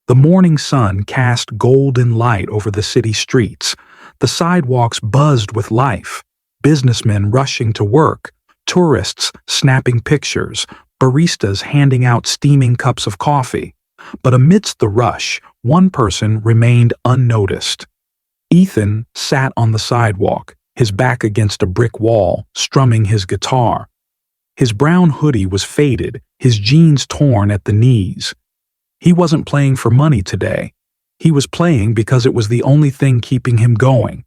The morning sun cast golden light over the city streets. The sidewalks buzzed with life. Businessmen rushing to work, tourists snapping pictures, baristas handing out steaming cups of coffee. But amidst the rush, one person remained unnoticed. Ethan sat on the sidewalk, his back against a brick wall, strumming his guitar. His brown hoodie was faded, his jeans torn at the knees. He wasn't playing for money today. He was playing because it was the only thing keeping him going.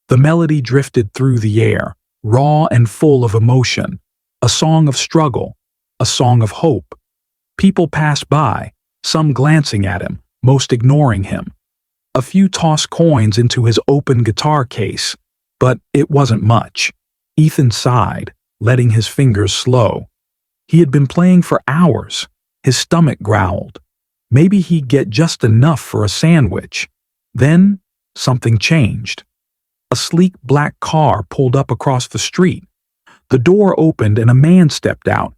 The melody drifted through the air, raw and full of emotion, a song of struggle, a song of hope. People passed by, some glancing at him, most ignoring him. A few tossed coins into his open guitar case, but it wasn't much. Ethan sighed, letting his fingers slow. He had been playing for hours. His stomach growled. Maybe he'd get just enough for a sandwich. Then, something changed. A sleek black car pulled up across the street. The door opened and a man stepped out.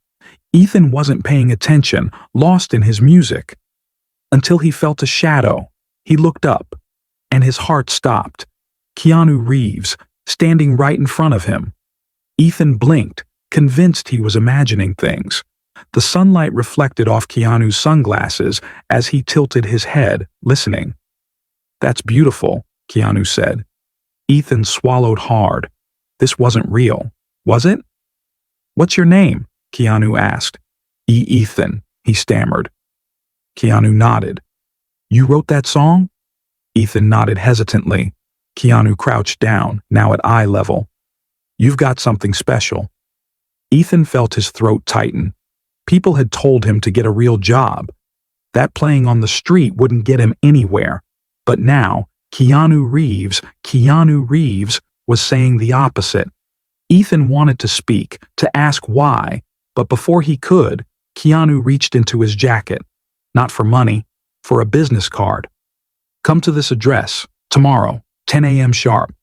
Ethan wasn't paying attention, lost in his music. Until he felt a shadow. He looked up, and his heart stopped. Keanu Reeves, standing right in front of him. Ethan blinked, convinced he was imagining things. The sunlight reflected off Keanu's sunglasses as he tilted his head, listening. "That's beautiful," Keanu said. Ethan swallowed hard. This wasn't real, was it? "What's your name?" Keanu asked. Ethan," he stammered. Keanu nodded. "You wrote that song?" Ethan nodded hesitantly. Keanu crouched down, now at eye level. "You've got something special." Ethan felt his throat tighten. People had told him to get a real job. That playing on the street wouldn't get him anywhere. But now, Keanu Reeves was saying the opposite. Ethan wanted to speak, to ask why, but before he could, Keanu reached into his jacket. Not for money, for a business card. "Come to this address, tomorrow, 10 a.m. sharp."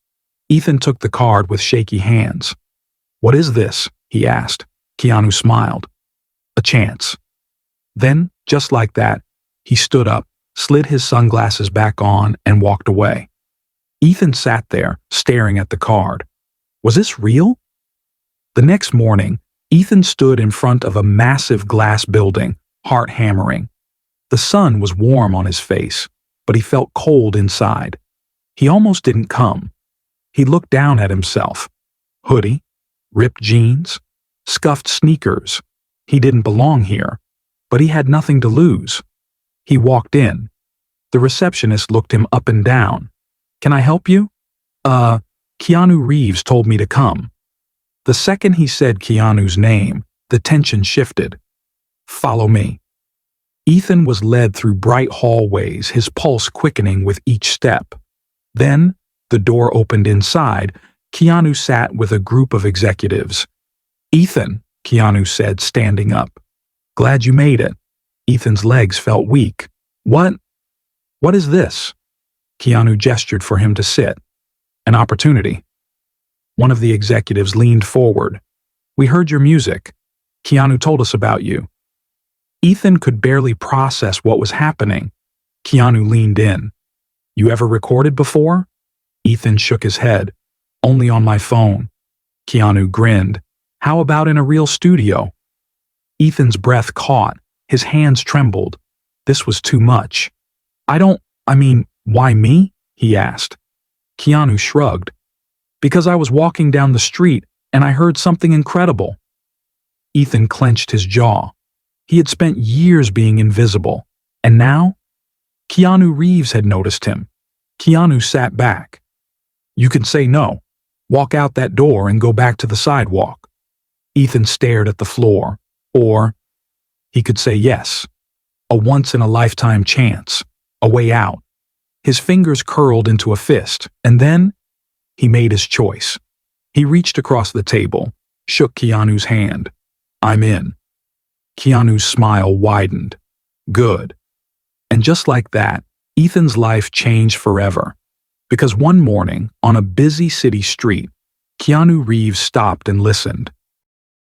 Ethan took the card with shaky hands. "What is this?" he asked. Keanu smiled. "A chance." Then, just like that, he stood up, slid his sunglasses back on, and walked away. Ethan sat there, staring at the card. Was this real? The next morning, Ethan stood in front of a massive glass building, heart hammering. The sun was warm on his face, but he felt cold inside. He almost didn't come. He looked down at himself. Hoodie, ripped jeans, scuffed sneakers. He didn't belong here, but he had nothing to lose. He walked in. The receptionist looked him up and down. "Can I help you?" Keanu Reeves told me to come." The second he said Keanu's name, the tension shifted. "Follow me." Ethan was led through bright hallways, his pulse quickening with each step. Then, the door opened inside. Keanu sat with a group of executives. "Ethan," Keanu said, standing up. "Glad you made it." Ethan's legs felt weak. What is this?" Keanu gestured for him to sit. "An opportunity." One of the executives leaned forward. "We heard your music. Keanu told us about you." Ethan could barely process what was happening. Keanu leaned in. "You ever recorded before?" Ethan shook his head. "Only on my phone." Keanu grinned. "How about in a real studio?" Ethan's breath caught. His hands trembled. This was too much. Why me?" he asked. Keanu shrugged. "Because I was walking down the street and I heard something incredible." Ethan clenched his jaw. He had spent years being invisible, and now? Keanu Reeves had noticed him. Keanu sat back. "You can say no. Walk out that door and go back to the sidewalk." Ethan stared at the floor. Or he could say yes. A once-in-a-lifetime chance. A way out. His fingers curled into a fist, and then he made his choice. He reached across the table, shook Keanu's hand. "I'm in." Keanu's smile widened. "Good." And just like that, Ethan's life changed forever. Because one morning, on a busy city street, Keanu Reeves stopped and listened.